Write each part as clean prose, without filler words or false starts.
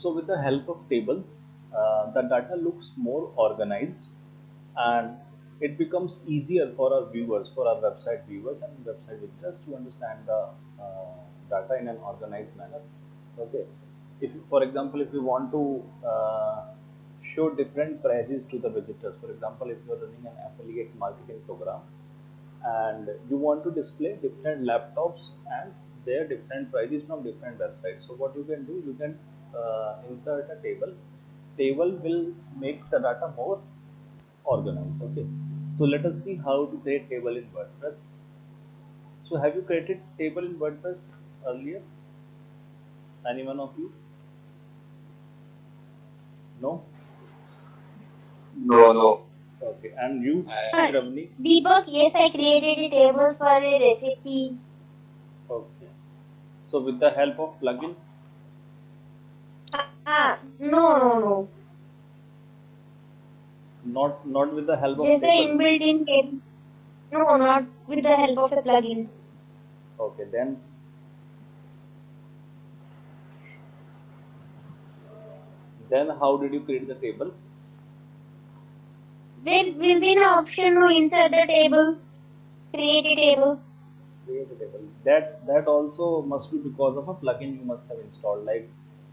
So with the help of tables, the data looks more organized, and it becomes easier for our viewers, for our website viewers and website visitors to understand the data in an organized manner. Okay. If, for example, if you want to show different prices to the visitors, for example, if you are running an affiliate marketing program and you want to display different laptops and their different prices from different websites, so what you can do, you can insert a table will make the data more organized. Okay, so let us see how to create table in WordPress. So have you created table in WordPress earlier, anyone of you? No. No, no. Okay, and you, Uh, Shravani? Deepak, yes, I created a table for a recipe. Okay, so with the help of plugin? No. Not with the help of Just the table? inbuilt-in table. No, not with the help of a plugin. Okay, then how did you create the table? There will be an option to insert the table, create a table. Create a table. That also must be because of a plugin you must have installed. Like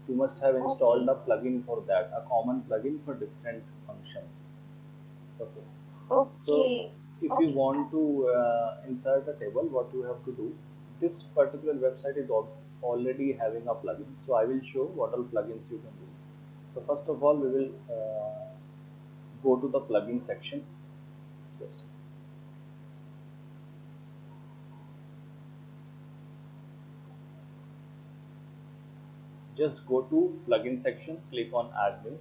you must have installed Okay, a plugin for that, a common plugin for different functions. Okay. So okay, if you okay. want to insert a table, what you have to do, this particular website is also already having a plugin. So I will show what all plugins you can use. So first of all, we will go to the plugin section. Just just go to plugin section, click on add new.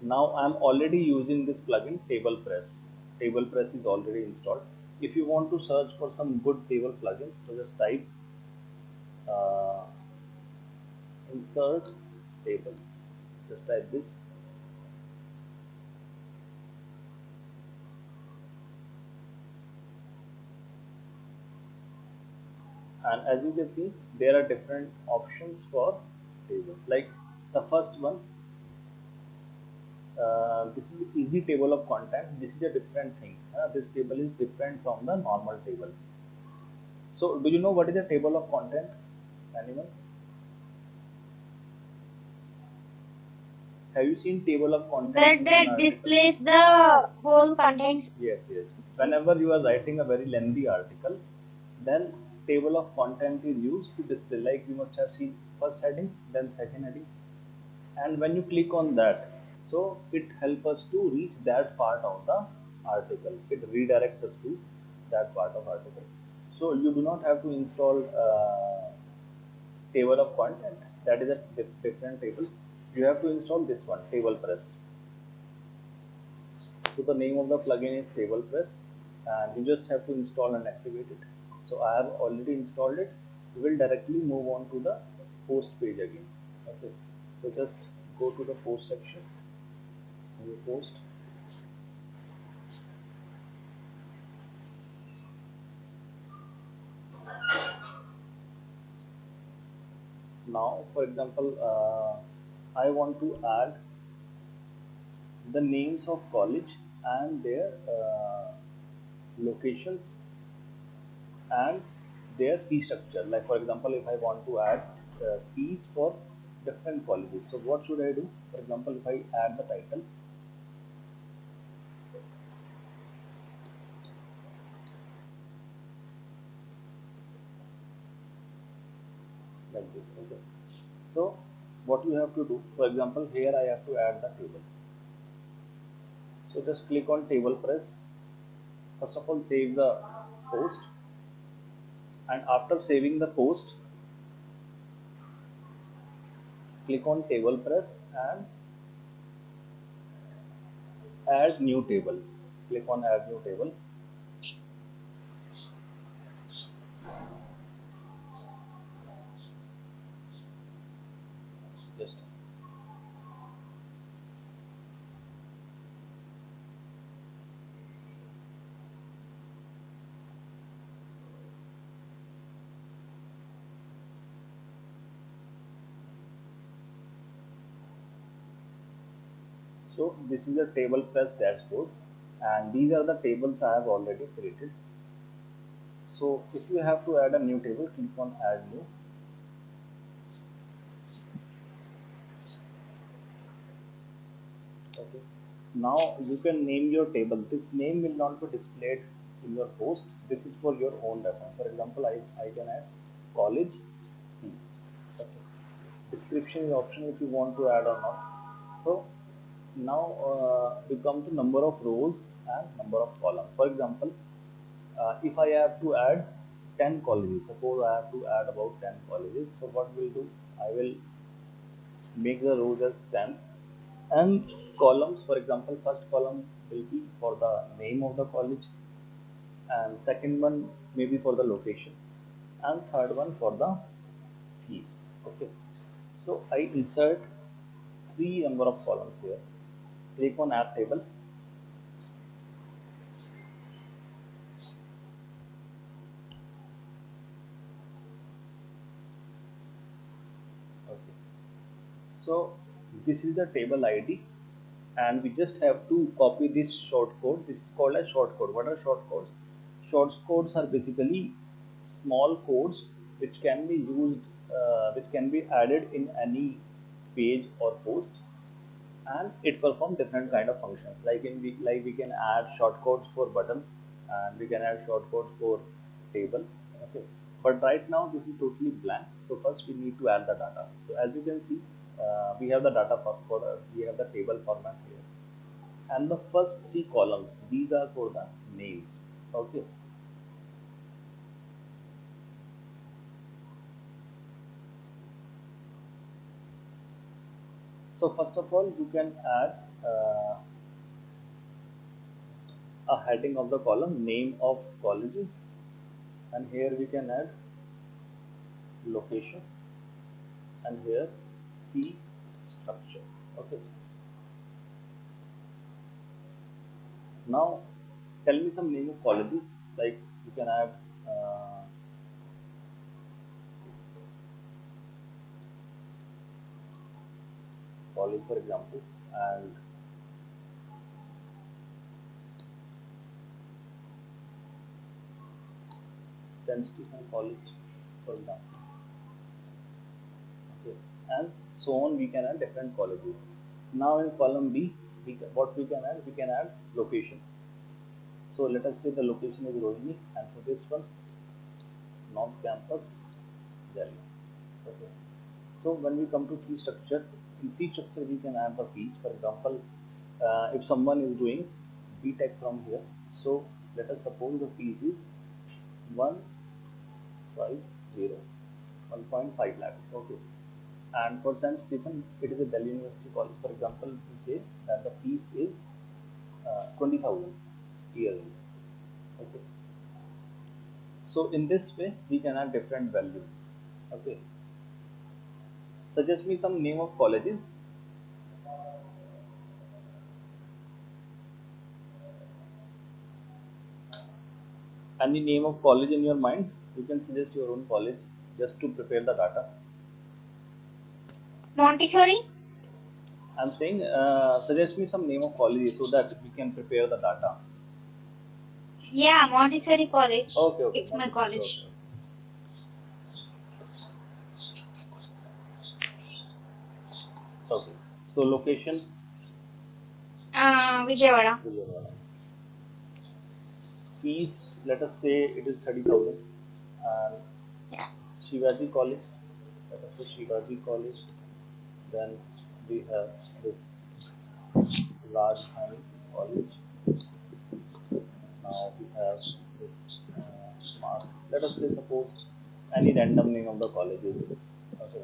Now I'm already using this plugin TablePress. TablePress is already installed. If you want to search for some good table plugins, so just type uh, insert tables. Just type this, and as you can see, there are different options for tables. Like the first one, this is easy table of content. This is a different thing. This table is different from the normal table. So do you know what is a table of content? Anyone? Have you seen table of contents in an That article? displays the whole contents. Yes, yes. Whenever you are writing a very lengthy article, then table of content is used to display. Like you must have seen first heading, then second heading, and when you click on that, so it helps us to reach that part of the article. It redirects us to that part of article. So you do not have to install table of content. That is a different table. You have to install this one, table press. So the name of the plugin is TablePress, and you just have to install and activate it. So I have already installed it. We will directly move on to the post page again. Okay. So just go to the post section, new post. Now, for example, I want to add the names of college and their locations and their fee structure. Like for example, if I want to add fees for different colleges, so what should I do? For example, if I add the title like this. Okay, so what you have to do, for example, here I have to add the table. So just click on table press. First of all, save the post, and after saving the post, click on table press and add new table. Click on add new table. Just So this is a table plus dashboard, and these are the tables I have already created. So if you have to add a new table, click on add new. Okay. Now you can name your table. This name will not be displayed in your post. This is for your own reference. For example, I can add college fees. Okay. Description is optional if you want to add or not. So now we come to number of rows and number of columns. For example, if I have to add 10 colleges, suppose I have to add about 10 colleges. So what will do? I will make the rows as 10 and columns. For example, first column will be for the name of the college, and second one maybe for the location, and third one for the fees. Okay, so I insert three number of columns here. Click on add table. Okay, so this is the table id, and we just have to copy this short code. This is called as short code. What are short codes? Short codes are basically small codes which can be used, which can be added in any page or post, and it performs different kind of functions. Like we can add short codes for button, and we can add short codes for table. Okay, but right now this is totally blank. So first we need to add the data. So as you can see, we have the data we have the table format here, and the first three columns, these are for the names. Okay, so first of all you can add a heading of the column name of colleges, and here we can add location, and here fee structure. Okay, now tell me some name of colleges. Like you can add uh, college for example, and St. Stephen College for example. Okay, and so on. We can add different colleges. Now in column b, what we can add, we can add location. So let us say the location is Rohini, and for this one, North Campus, Delhi. Okay. So when we come to fee structure, in fee structure we can add the fees. For example, if someone is doing BTech from here, so let us suppose the fees is 150, 1.5 lakh. Okay. And for St. Stephen, it is a Delhi University college. For example, we say that the fees is 20,000 yearly. Okay. So in this way, we can add different values. Okay. Suggest me some name of colleges. Any name of college in your mind? You can suggest your own college just to prepare the data. Montessori? I'm saying suggest me some name of colleges so that we can prepare the data. Yeah, Montessori College. Okay, okay, It's my Montessori. Okay, college. okay. So location, Vijayawada. Vijayawada. Fees, let us say it is 30,000. And Yeah. Shivaji College, let us say Shivaji College. Then we have this Rajdhani College. Now we have this mark. Let us say suppose any random name of the colleges. Okay,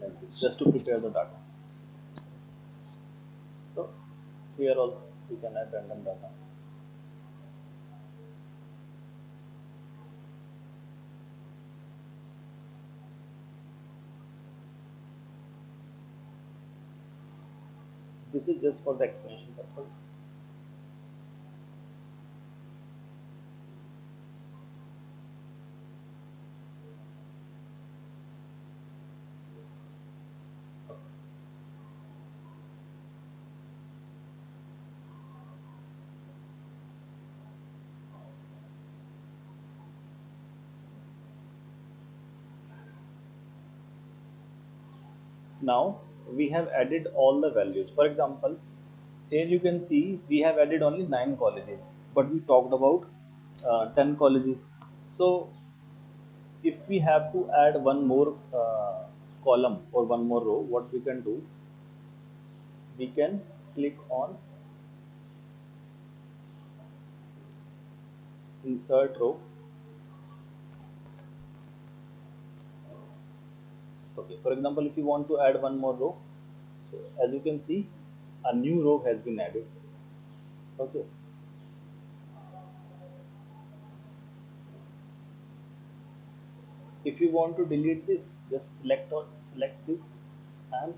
like this, just to prepare the data. So here also we can add random data. This is just for the explanation purpose. Now we have added all the values. For example, here you can see we have added only 9 colleges, but we talked about 10 colleges. So if we have to add one more column or one more row, what we can do, we can click on insert row. Okay, for example, if you want to add one more row, so as you can see, a new row has been added. Okay, if you want to delete this, just select this, and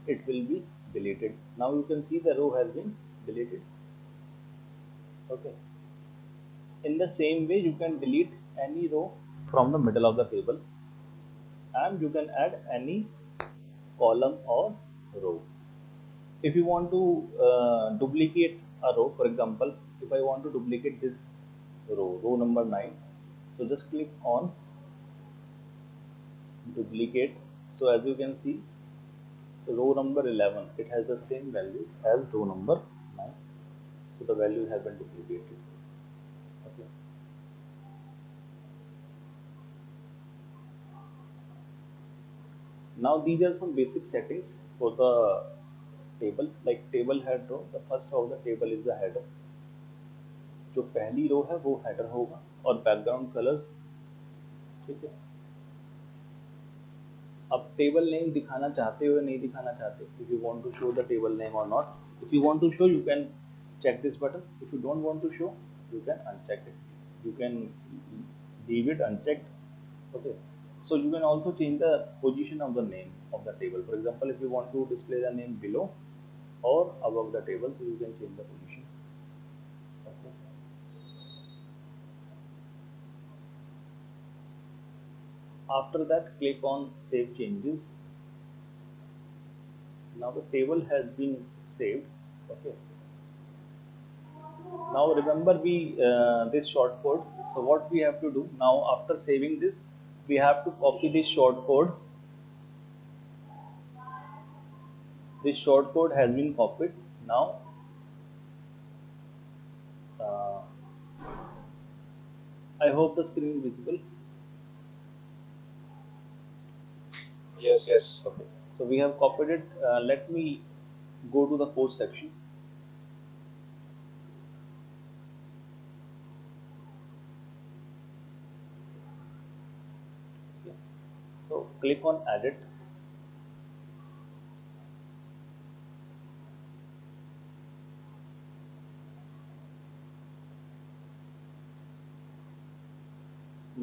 it will be deleted. Now you can see the row has been deleted. Okay, in the same way you can delete any row from the middle of the table, and you can add any column or row. If you want to duplicate a row, for example, if I want to duplicate this row number 9, so just click on duplicate. So as you can see, row number 11, it has the same values as row number 9, so the value has been duplicated. Okay, now these are some basic settings for the table. Like table head row, the first of the table is the header. जो पहली रो है वो header होगा, और background colours, ठीक है। अब table name दिखाना चाहते हो या नहीं दिखाना चाहते, if you want to show the table name और not, if you want to show you can check this button, if you don't want to show you can uncheck it, you can leave it unchecked. Okay, so you can also change the position of the name of the table. For example, if you want to display the name below or above the table, so you can change the position. Okay, after that click on save changes. Now the table has been saved. Okay, now remember we this short code. So what we have to do now, after saving this, we have to copy this short code. This short code has been copied. Now uh, I hope the screen is visible. Yes, yes. Okay, so we have copied it. Let me go to the code section. Okay. So click on edit.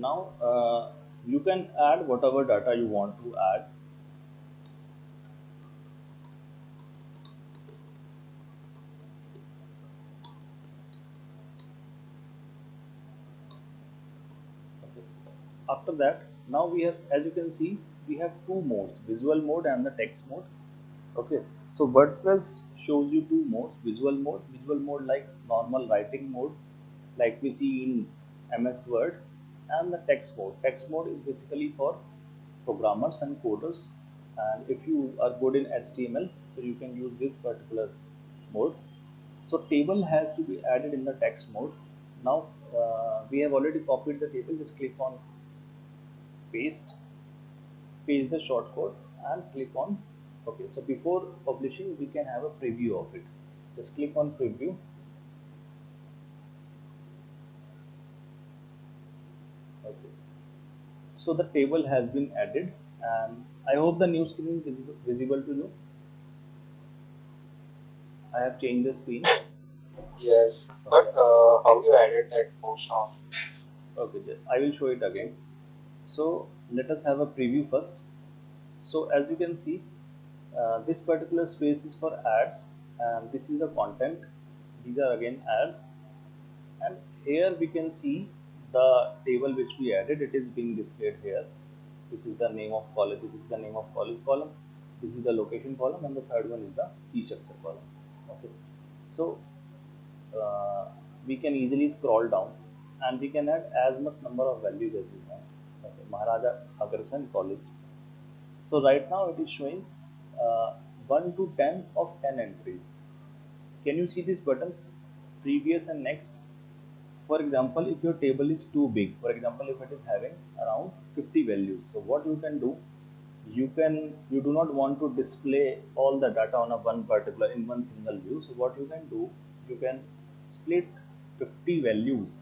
Now you can add whatever data you want to add. Okay. After that, now we have, as you can see, we have two modes: visual mode and the text mode. Okay, so WordPress shows you two modes: visual mode like normal writing mode, like we see in MS Word, and the text mode. Text mode is basically for programmers and coders, and if you are good in HTML, so you can use this particular mode. So table has to be added in the text mode. Now we have already copied the table. Just click on paste, paste the shortcode, and click on OK. So before publishing, we can have a preview of it. Just click on preview. Okay, so the table has been added, and I hope the new screen is visible to you. I have changed the screen. Yes. But how you added that post of? Okay, just I will show it again. So let us have a preview first. So as you can see, this particular space is for ads, and this is the content. These are again ads, and here we can see the table which we added. It is being displayed here. This is the name of college. This is the name of college column. This is the location column, and the third one is the fee structure column. Okay, so uh, we can easily scroll down, and we can add as much number of values as we want. Okay, Maharaja Agarsen College. So right now it is showing uh, 1 to 10 of 10 entries. Can you see this button, previous and next? For example, if your table is too big, for example, if it is having around 50 values, so what you can do, you do not want to display all the data on a one particular in one single view. So what you can do, you can split 50 values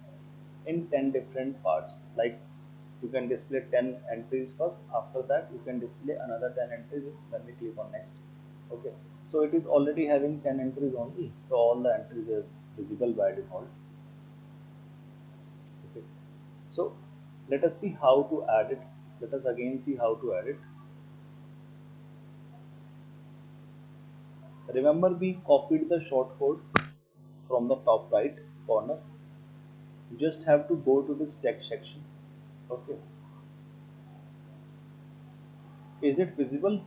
in 10 different parts. Like you can display 10 entries first, after that you can display another 10 entries when we click on next. Okay, so it is already having 10 entries only, so all the entries are visible by default. Okay, so let us see how to add it. Let us again see how to add it. Remember, we copied the shortcode from the top right corner. You just have to go to this text section. Okay, is it visible?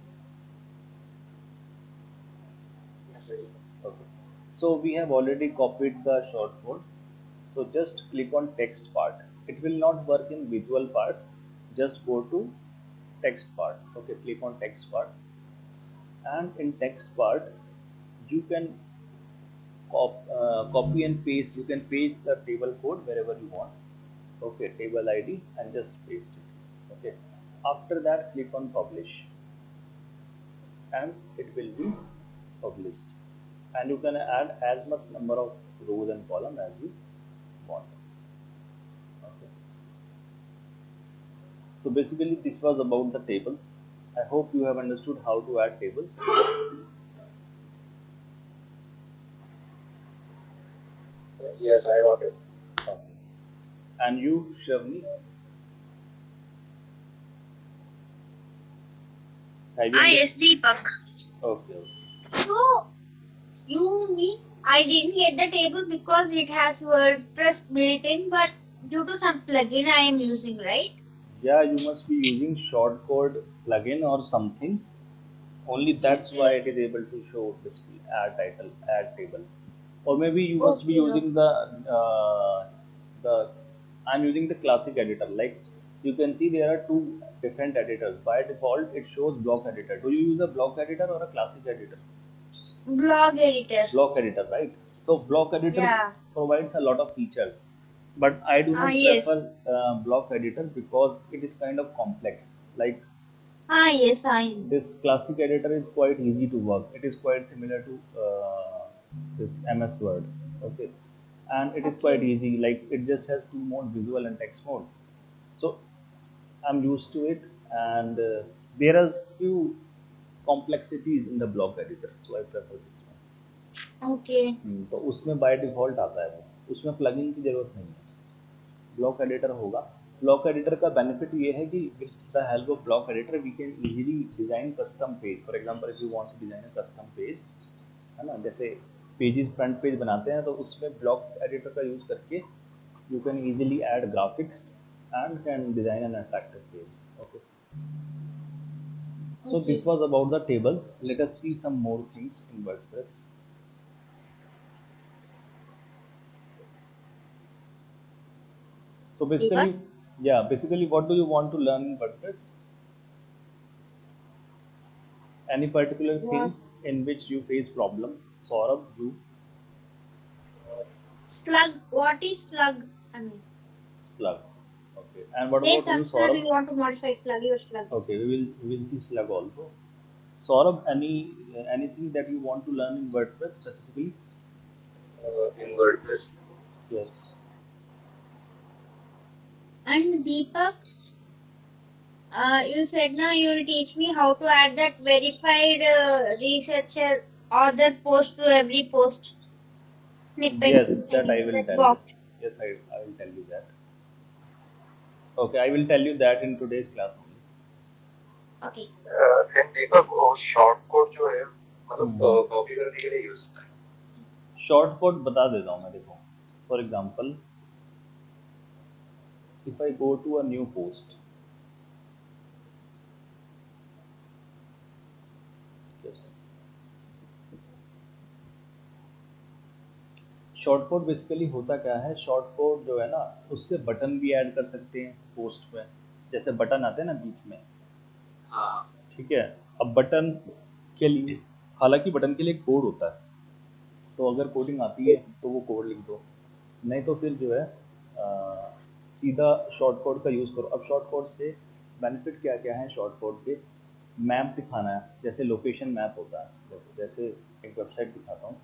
Yes, yes. Okay, so we have already copied the shortcode. So just click on text part. It will not work in visual part. Just go to text part. Okay, click on text part, and in text part you can copy and paste. You can paste the table code wherever you want. Okay, table ID, and just paste it. Okay, after that click on publish, and it will be published, and you can add as much number of rows and column as you want. Okay, so basically this was about the tables. I hope you have understood how to add tables. Yes, I got it. Okay. And you, Shavni, have you Ah, understood? yes, Deepak. Okay, okay. So, you mean I didn't get the table because it has WordPress built in, but due to some plugin I am using, right? Yeah, you must be using shortcode plugin or something. Only that's why Okay. it is able to show display, add title, add table. Or maybe you must be Okay. using the I'm using the classic editor. Like you can see there are two different editors. By default, it shows block editor. Do you use a block editor or a classic editor? Blog editor. Block editor, right? So block editor Yeah. provides a lot of features, but I do Ah, not yes. prefer block editor because it is kind of complex. Like Ah, yes, I know. this classic editor is quite easy to work. It is quite similar to this MS Word. Okay, and it is quite Okay. easy. Like it just has two mode, visual and text mode. So I'm used to it, and there are few complexities in the block editor, so I prefer this one. Okay. तो उसमें by default आता है वो, उसमें plugin की ज़रूरत नहीं है, ब्लॉक एडिटर होगा। ब्लॉक एडिटर का बेनिफिट ये है कि with the help of block editor we can easily design custom page. For example if you want to design a custom page, है ना? जैसे पेजेस फ्रंट पेज बनाते हैं तो उसमें ब्लॉक एडिटर का यूज़ करके you can easily add graphics and can design an attractive page. Okay, so this Okay. was about the tables. Let us see some more things in WordPress. So Deepak? basically, yeah, basically, what do you want to learn in WordPress? Any particular What? thing in which you face problem? Saurabh, you, Slug. What is slug? I mean, slug. Okay, and what hey, about you, Taksha, do Saurabh? you want to modify slug or slug? Okay, we will see slug also. Saurabh, anything that you want to learn in WordPress specifically? In WordPress. Yes. And Deepak, you said now you will teach me how to add that verified researcher author post to every post snippet. Yes, I that I mean will that tell you. box. Yes, I will tell you that. Okay, I will tell you that in today's class only. Okay. And दीपक वो short code जो है मतलब हम्म। Copy करने के लिए use होता है। Shortcut बता देता हूँ मैं, देखो। For example, if I go to a new post, just shortcut basically होता क्या है, शॉर्टकट जो है ना, उससे बटन भी ऐड कर सकते हैं पोस्ट में। जैसे बटन आते हैं ना बीच में, हाँ। ठीक है? अब बटन के लिए, हालांकि बटन के लिए कोड होता है, तो अगर कोडिंग आती है तो वो कोड लिख दो, नहीं तो फिर जो है सीधा शॉर्ट कोड का यूज़ करो। अब शॉर्ट कोड से बेनिफिट क्या क्या है शॉर्ट कोड के? मैप दिखाना है, जैसे लोकेशन मैप होता है, जैसे एक वेबसाइट दिखाता हूँ।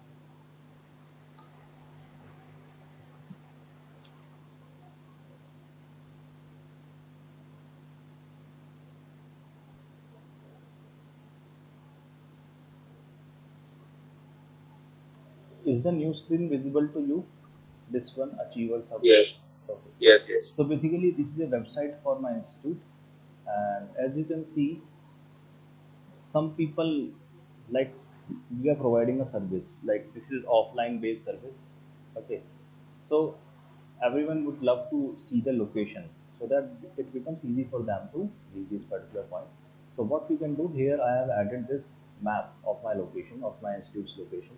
Is the new screen visible to you? This one, Achievers Hub. Yes. Okay. Yes. Yes. So basically, this is a website for my institute, and as you can see, some people, like, we are providing a service, like this is offline based service. Okay, so everyone would love to see the location so that it becomes easy for them to reach this particular point. So what we can do here, I have added this map of my location, of my institute's location.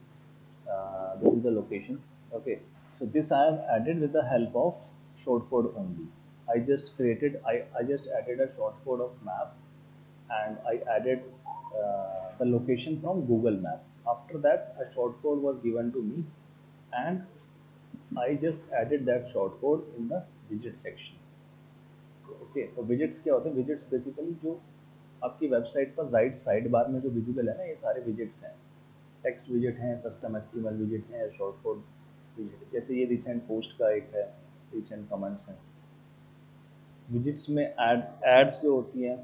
This is the location. Okay, so this I have added with the help of short code only. I just added a short code of map, and I added the location from Google Map. After that, a short code was given to me, and I just added that short code in the widget section. Okay, तो visits क्या होते हैं? Visits basically जो आपकी website पर right side bar में जो visible है ना, ये सारे विजिट्स हैं। टेक्स्ट विजिट हैं, कस्टम एचटीएमएल विजिट हैं, शॉर्ट कोड विजिट, जैसे ये रिसेंट पोस्ट का एक है, रिसेंट कमेंट्स हैं। विजिट्स में एड्स जो होती हैं,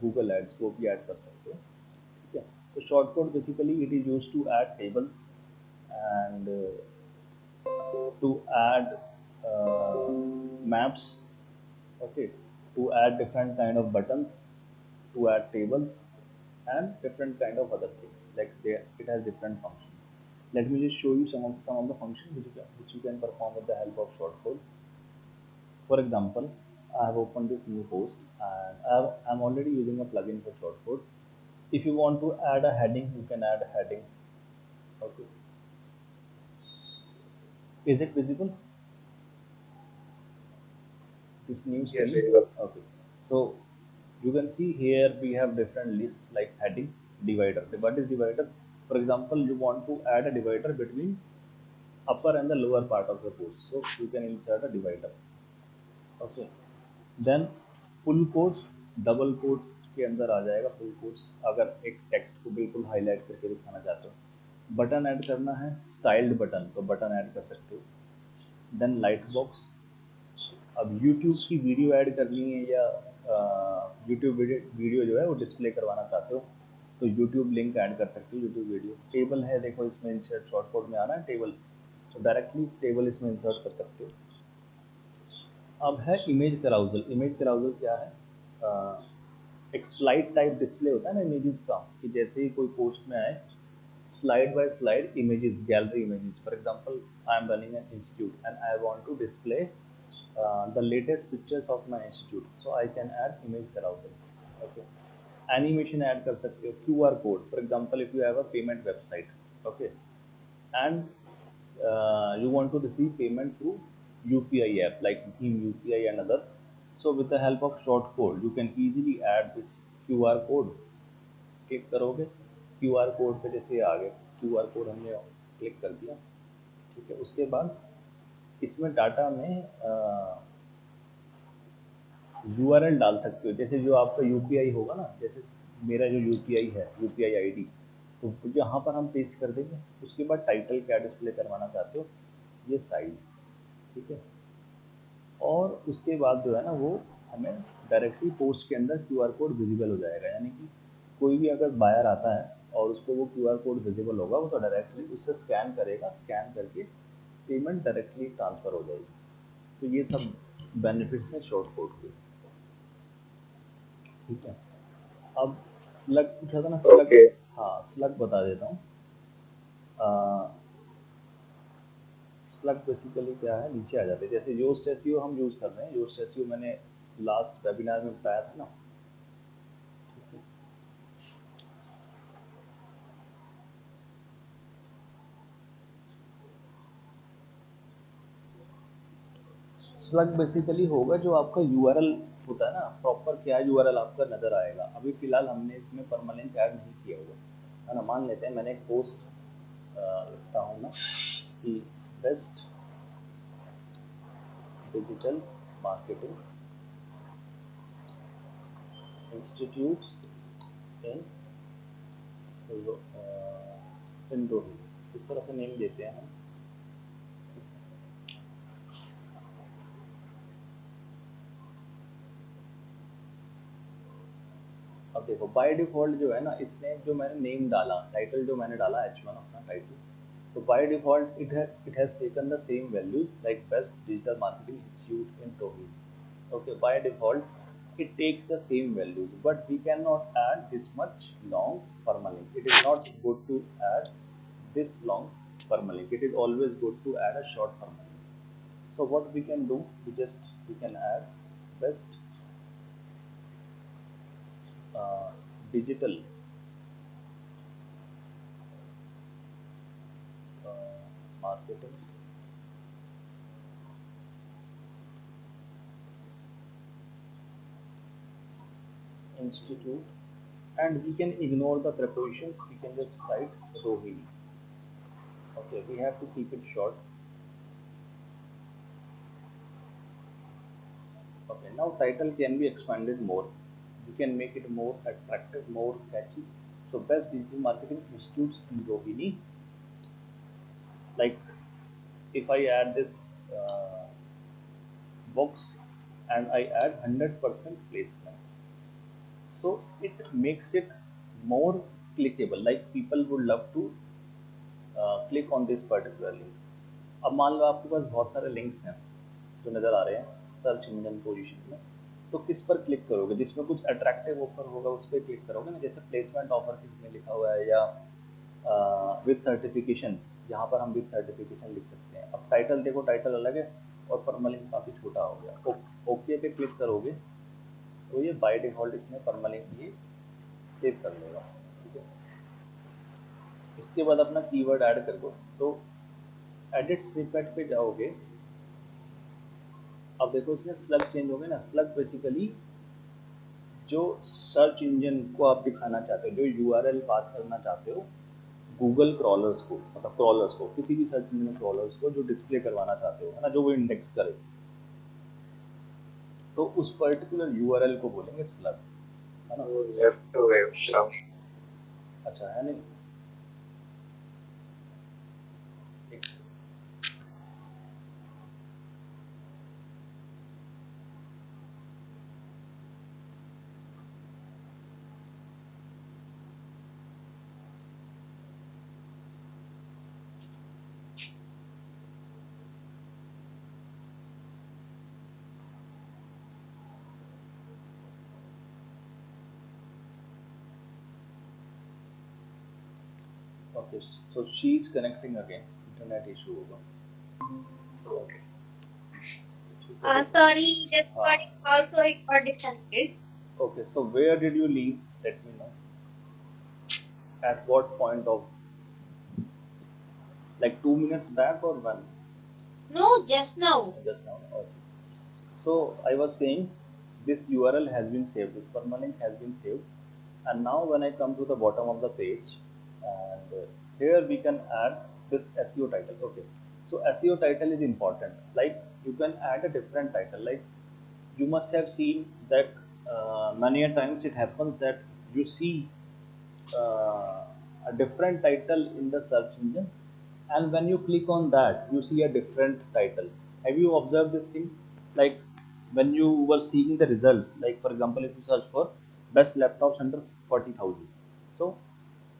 गूगल एड्स, वो भी ऐड कर सकते हो। ठीक है, तो short code basically it is use to add tables and to add maps, okay, to add different kind of buttons, to add tables, and different kind of other things, like it has different functions. Let me just show you some of the functions which you can perform with the help of short code. For example, I have opened this new post, and I'm already using a plugin for short code. If you want to add a heading, you can add a heading. Okay, is it visible, this new Yes. screen? Very well. Okay, so you can see here we have different lists like heading, divider. What is divider? For example, you want to add a divider between upper and the lower part of the post, so you can insert a divider. Okay, then full quotes, double quotes के अंदर आ जाएगा full quotes, अगर एक text को बिल्कुल highlight करके दिखाना चाहते हो। बटन ऐड करना है, स्टाइल्ड बटन, तो बटन ऐड कर सकते हो। देन लाइट बॉक्स, अब यूट्यूब की वीडियो ऐड करनी है, या यूट्यूब वीडियो जो है वो डिस्प्ले करवाना चाहते हो, तो यूट्यूब लिंक ऐड कर सकते हो, यूट्यूब वीडियो। टेबल है, देखो इसमें इंसर्ट शॉर्ट कोड में आ रहा है टेबल, तो डायरेक्टली टेबल इसमें इंसर्ट कर सकते हो। अब है इमेज कराउजल। इमेज कराउजल क्या है? एक स्लाइड टाइप डिस्प्ले होता है ना इमेजेस का, कि जैसे ही कोई पोस्ट में आए, slide by slide images, gallery images. For example, I am running an institute and I want to display the latest pictures of my institute, so I can add image carousel. Okay, animation add कर सकते हो, QR code. For example, if you have a payment website, okay, and you want to receive payment through UPI app like Bheem UPI and other, so with the help of short code, you can easily add this QR code। Click करोगे, QR code पे जैसे आ गए, QR code हमने click कर दिया। ठीक है, उसके बाद इसमें डाटा में यूआरएल डाल सकते हो, जैसे जो आपका यूपीआई होगा ना, जैसे मेरा जो यूपीआई है, यूपीआई आईडी, तो यहाँ पर हम पेस्ट कर देंगे। उसके बाद टाइटल क्या डिस्प्ले करवाना चाहते हो, ये साइज, ठीक है, और उसके बाद जो है ना, वो हमें डायरेक्टली पोस्ट के अंदर क्यूआर कोड विजिबल हो जाएगा। यानी कि कोई भी अगर बायर आता है और उसको वो क्यूआर कोड विजिबल होगा, वो तो डायरेक्टली उससे स्कैन करेगा, स्कैन करके पेमेंट डायरेक्टली ट्रांसफ़र हो जाएगी। तो ये सब बेनिफिट्स हैं शॉर्ट कोड के। ठीक है, अब स्लग पूछा था ना, स्लग। Okay. हाँ, स्लग बता देता हूँ। स्लग बेसिकली क्या है, नीचे आ जाते हैं, जैसे योस्ट एसईओ हम यूज़ कर रहे हैं। योस्ट एसईओ मैंने लास्ट वेबिनार में बताया था ना। स्लग बेसिकली होगा जो आपका यूआरएल होता है ना, प्रॉपर क्या यूआरएल आपका नज़र आएगा। अभी फ़िलहाल हमने इसमें परमानेंट ऐड नहीं किया हुआ, है ना। मान लेते हैं मैंने एक पोस्ट लिखता हूँ ना कि best digital marketing institutes in in Rohini, इस तरह से नेम देते हैं हम। अब देखो बाय डिफॉल्ट जो है ना, इसने जो मैंने नेम डाला, टाइटल जो मैंने डाला H1 अपना टाइटल, तो by default it has taken the same values like best digital marketing institute in Rohini. Okay, by default it takes the same values, but we cannot add this much long permalink. It is not good to add this long permalink. It is always good to add a short permalink. So what we can do, we can add best uh, digital marketing institute, and we can ignore the prepositions. We can just write Rohini. Okay, we have to keep it short. Okay, now title can be expanded more. You can make it more attractive, more catchy. So best digital marketing institutes in Rohini. Like if I add this box and I add 100% placement, so it makes it more clickable. Like people would love to click on this particular link. अब मान लो आपके पास बहुत सारे links हैं जो नज़र आ रहे हैं सर्च इंजन पोजीशन में, तो किस पर क्लिक करोगे? जिसमें कुछ अट्रैक्टिव ऑफर होगा उस पर क्लिक करोगे ना, जैसे प्लेसमेंट ऑफर किसी में लिखा हुआ है, या विद सर्टिफिकेशन, यहाँ पर हम विद सर्टिफिकेशन लिख सकते हैं। अब टाइटल देखो, टाइटल अलग है और परमालिंक काफ़ी छोटा हो गया। ओके पे क्लिक करोगे तो ये बाय डिफॉल्ट इसमें परमालिंक ये सेव कर लेगा। ठीक है, उसके बाद अपना कीवर्ड ऐड कर दो। तो एडिट स्निपेट पे जाओगे, अब देखो इसमें स्लग चेंज हो गए ना। स्लग बेसिकली जो सर्च इंजन को आप दिखाना चाहते हो, जो यूआरएल पास करना चाहते हो गूगल क्रॉलर्स को, मतलब क्रॉलर्स को, किसी भी सर्च इंजन क्रॉलर्स को जो डिस्प्ले करवाना चाहते हो, है ना, जो वो इंडेक्स करे, तो उस पर्टिकुलर यूआरएल को बोलेंगे स्लग, है ना। लेफ्ट टू वेब श्रम। अच्छा है नहीं, एक okay, so she is connecting again, internet issue होगा। ओके। ठीक है, Sorry, just हाँ, got also it got disconnected. okay, so where did you leave? Let me know. At what point of, like 2 minutes back or one? No, just now. Just now. Okay. So I was saying this URL has been saved, this permalink has been saved, and now when I come to the bottom of the page, and here we can add this SEO title. Okay, so SEO title is important. Like you can add a different title. Like you must have seen that many a times it happens that you see a different title in the search engine, and when you click on that you see a different title. Have you observed this thing? Like when you were seeing the results, like for example if you search for best laptops under 40,000, so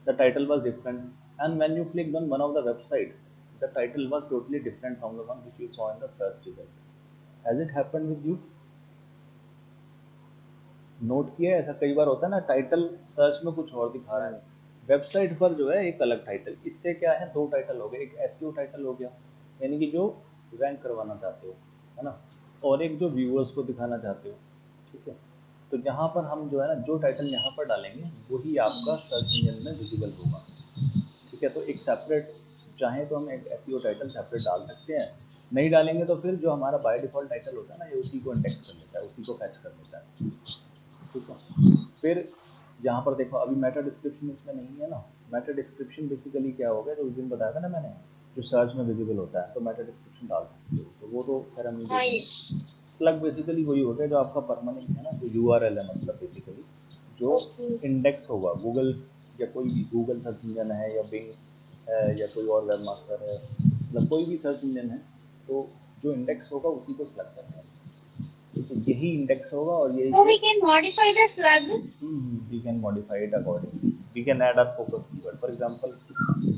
the title was different, and when you clicked on one of the website the title was totally different from the one which you saw in the search result. Has it happened with you? Note किया है ऐसा? कई बार होता है ना, title search में कुछ और दिखा रहा है, वेबसाइट पर जो है एक अलग टाइटल। इससे क्या है, दो टाइटल हो गए, एक एसईओ टाइटल हो गया यानी कि जो रैंक करवाना चाहते हो, है ना, और एक जो व्यूअर्स को दिखाना चाहते हो। ठीक है, तो यहाँ पर हम जो है ना, जो टाइटल यहाँ पर डालेंगे वही आपका सर्च इंजन में विजिबल होगा। ठीक है, तो एक सेपरेट, चाहे तो हम एक एसईओ टाइटल सेपरेट डाल सकते हैं, नहीं डालेंगे तो फिर जो हमारा बाय डिफॉल्ट टाइटल होता है ना, ये उसी को इंडेक्स कर लेता है, उसी को फैच कर लेता है। ठीक है, फिर यहाँ पर देखो अभी मेटा डिस्क्रिप्शन इसमें नहीं है ना। मेटा डिस्क्रिप्शन बेसिकली क्या हो गया, जो उस दिन बताया था ना मैंने, जो सर्च में विजिबल होता है, तो मेटा डिस्क्रिप्शन डाल सकते हो, तो वो तो खैर हम नहीं देखेंगे। Nice. स्लग बेसिकली वही हो गया जो आपका परमानेंट है ना, जो यूआरएल है, मतलब बेसिकली जो Okay. इंडेक्स होगा गूगल, या कोई भी गूगल सर्च इंजन है, या बिंग है, या कोई और वेब मास्टर है, मतलब कोई भी सर्च इंजन है, तो जो इंडेक्स होगा उसी को सिलेक्ट करना है। तो यही इंडेक्स होगा और यही So से we can modify the slug. we can modify it accordingly. We can add our focus keyword. For example,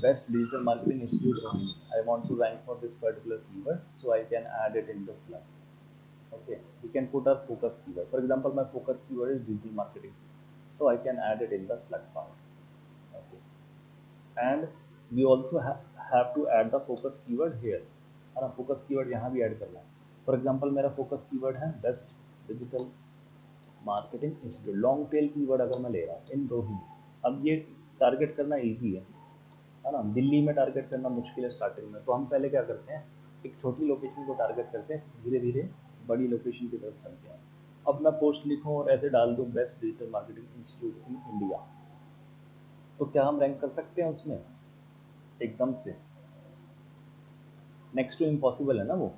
Best Digital Marketing Institute Rohini. I want to rank for this particular keyword, so I can add it in the slug. Okay, we can put our focus keyword. For example, my focus keyword is digital marketing, so I can add it in the slug part. Okay, and we also have to add the focus keyword here. है ना, focus keyword यहाँ भी add करना है. For example, मेरा focus keyword है best digital marketing institute, long tail keyword अगर मैं ले रहा हूँ इन रोहिणी। अब ये टारगेट करना इजी है ना, दिल्ली में टारगेट करना मुश्किल है स्टार्टिंग में, तो हम पहले क्या करते हैं, एक छोटी लोकेशन को टारगेट करते हैं, धीरे धीरे बड़ी लोकेशन की तरफ चलते हैं। अब मैं पोस्ट लिखूँ और ऐसे डाल दूँ best digital marketing institute in India, तो क्या हम रैंक कर सकते हैं उसमें एकदम से? नेक्स्ट टू इम्पॉसिबल है ना वो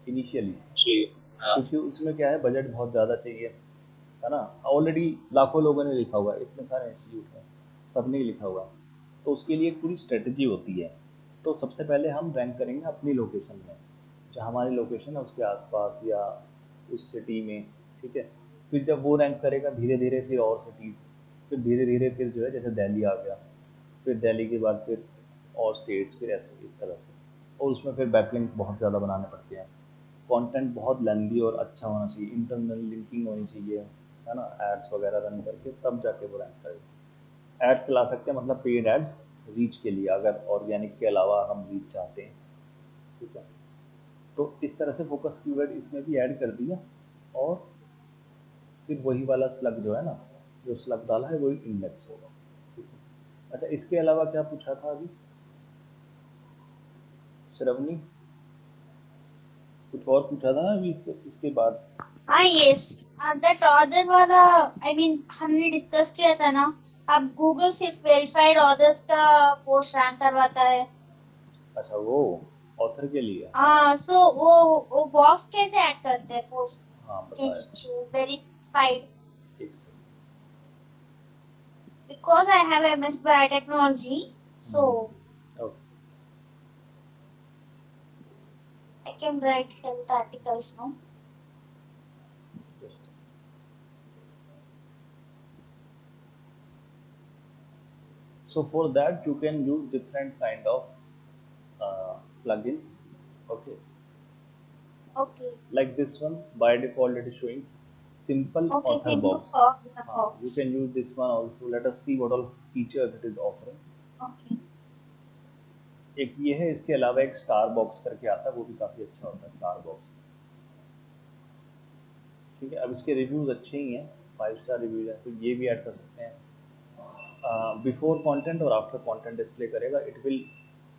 इनिशियली, जी हाँ। क्योंकि उसमें क्या है, बजट बहुत ज़्यादा चाहिए, है ना। ऑलरेडी लाखों लोगों ने लिखा हुआ है, इतने सारे इंस्टीट्यूट हैं, सब ने लिखा हुआ है, तो उसके लिए एक पूरी स्ट्रेटजी होती है। तो सबसे पहले हम रैंक करेंगे अपनी लोकेशन में, जहाँ हमारी लोकेशन है उसके आसपास या उस सिटी में, ठीक है। फिर जब वो रैंक करेगा धीरे धीरे फिर और सिटीज़, फिर धीरे धीरे फिर जो है जैसे दिल्ली आ गया, फिर दिल्ली के बाद फिर और स्टेट्स, फिर ऐसे इस तरह से। और उसमें फिर बैकलिंक बहुत ज़्यादा बनाने पड़ते हैं, कंटेंट बहुत लेंदी और अच्छा होना चाहिए, इंटरनल लिंकिंग होनी चाहिए, है ना, एड्स वगैरह रन करके तब जाके वो रैंक करेगा। एड्स चला सकते हैं, मतलब पेड एड्स रीच के लिए, अगर ऑर्गेनिक के अलावा हम रीच चाहते हैं, ठीक है। तो इस तरह से फोकस कीवर्ड इसमें भी ऐड कर दिया, और फिर वही वाला स्लग जो है ना, जो स्लग डाला है वही इंडेक्स होगा, ठीक है। अच्छा, इसके अलावा क्या पूछा था अभी श्रवणी, कुछ और पूछा था ना अभी इसके बाद? Ah yes. That other वाला I mean हमने डिस्कस किया था ना, अब गूगल सिर्फ वेरीफाइड ऑर्डर्स का पोस्ट रैंक करवाता है। अच्छा, वो ऑथर के लिए। हाँ, सो वो बॉक्स कैसे ऐड करते हैं पोस्ट हाँ, के बताया था, नीचे वेरीफाइड? एक second. Because I have MS Biotechnology, so okay, I can write health articles, no? Just so for that you can use different kind of plugins, okay, Okay. like this one. By default it is showing simple Okay, author simple box. talk in the You box. can use this one also. Let us see what all features it is offering. Okay. एक ये है, इसके अलावा एक star box करके आता है, वो भी काफ़ी अच्छा होता है स्टार बॉक्स, ठीक है। अब इसके रिव्यूज़ अच्छे ही हैं, 5 स्टार रिव्यूज हैं, तो ये भी ऐड कर सकते हैं। बिफोर कंटेंट और आफ्टर कंटेंट डिस्प्ले करेगा, it will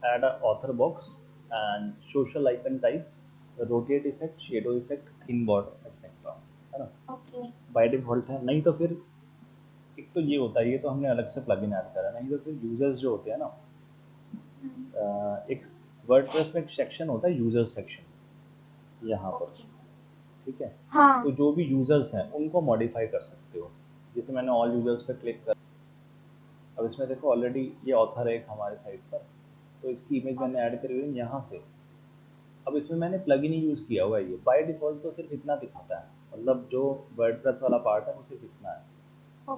add a author box and social icon type, rotate effect, shadow effect, thin border etcetera, है ना। Okay. बाय डिफॉल्ट है, नहीं तो फिर एक तो ये होता है, ये तो हमने अलग से प्लगइन ऐड करा, नहीं तो फिर यूजर्स जो होते हैं ना, Hmm. एक वर्डप्रेस में एक सेक्शन होता है यूजर सेक्शन यहाँ पर, Okay. ठीक है। हाँ. तो जो भी यूजर्स हैं उनको मॉडिफाई कर सकते हो, जैसे मैंने ऑल यूजर्स पर क्लिक कर, अब इसमें देखो ऑलरेडी ये ऑथर है एक हमारे साइट पर, तो इसकी इमेज मैंने ऐड करी हुई है यहाँ से। अब इसमें मैंने प्लगइन ही यूज़ किया हुआ है, ये बाय डिफ़ॉल्ट तो सिर्फ इतना दिखाता है, मतलब जो वर्डप्रेस वाला पार्ट है वो सिर्फ इतना है,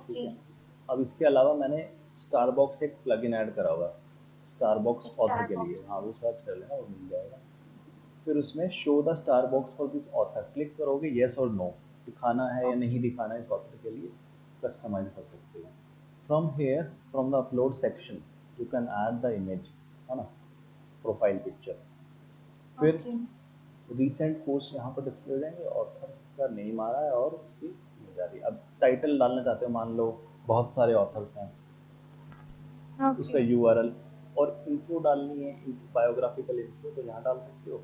ठीक है। Okay. अब इसके अलावा मैंने स्टारबॉक्स एक प्लगइन ऐड करा हुआ है स्टारबॉक्स ऑथर के लिए, Starbucks. हाँ वो सर्च कर लेना, वो मिल जाएगा। फिर उसमें show the Starbucks for this author click करोगे, येस और नो दिखाना है या नहीं Okay. दिखाना है इस ऑथर के लिए, कस्टमाइज कर सकते हो। From here, from the upload section, you can add the image, है ना, प्रोफाइल पिक्चर। फिर Okay. रिसेंट पोस्ट यहाँ पर डिस्प्ले हो जाएंगे, ऑथर का नेम आ रहा है और उसकी इमेज आ रही है। अब टाइटल डालना चाहते हो, मान लो बहुत सारे ऑथर्स हैं, उसका Okay. यूआरएल और इन्फो डालनी है, बायोग्राफिकल इन्फो, तो यहाँ डाल सकते हो,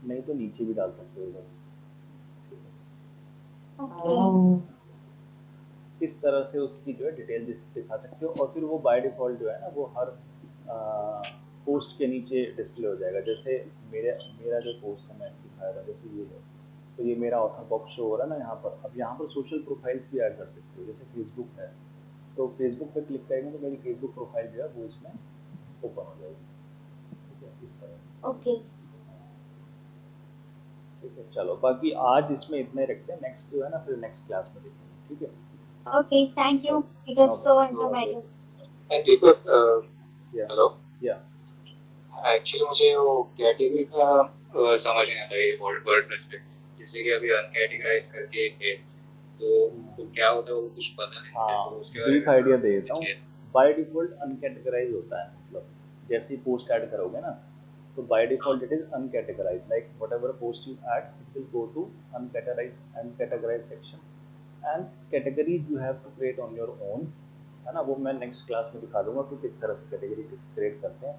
नहीं तो नीचे भी डाल सकते हो इधर, ठीक है। Okay. इस तरह से उसकी जो है डिटेल दिखा सकते हो, और फिर वो बाय डिफ़ॉल्ट जो है ना वो हर पोस्ट के नीचे डिस्प्ले हो जाएगा। जैसे मेरे मेरा जो पोस्ट है मैं दिखाया था, जैसे ये है, तो ये मेरा ऑथर बॉक्स शो हो रहा है ना यहाँ पर। अब यहाँ पर सोशल प्रोफाइल्स भी ऐड कर सकते हो, जैसे फेसबुक है, तो फेसबुक पे क्लिक करेंगे तो मेरी फेसबुक प्रोफाइल जो है वो इसमें ओपन हो जाएगी। ठीक है, इस तरह से। ओके। ठीक है, चलो बाकी आज इसमें इतने रखते हैं, नेक्स्ट जो है ना फिर नेक्स्ट क्लास में देखेंगे। ठीक है। Okay, thank you, it okay, was no so problem, you are informative. Welcome. And Deepak, yeah hello. Yeah actually मुझे वो कैटेगरी का समझ नहीं आता ये वर्डप्रेस पे। जैसे कि अभी अनकैटेगराइज करके एक है, तो वो क्या होता है वो कुछ पता नहीं है, तो हाँ, उसके बारे ब्रीफ में थोड़ा आइडिया दे देता हूँ। देखिए। बाय डिफ़ॉल्ट अनकैटेगराइज होता है, मतलब जैसे ही पोस्ट ऐड करोगे ना, तो बाय हाँ। Default it is uncategorized, like whatever post you add it will go to uncategorized section, and category you have to create on your own, है ना। वो मैं नेक्स्ट क्लास में दिखा दूंगा कि किस तरह से कैटेगरी क्रिएट करते हैं।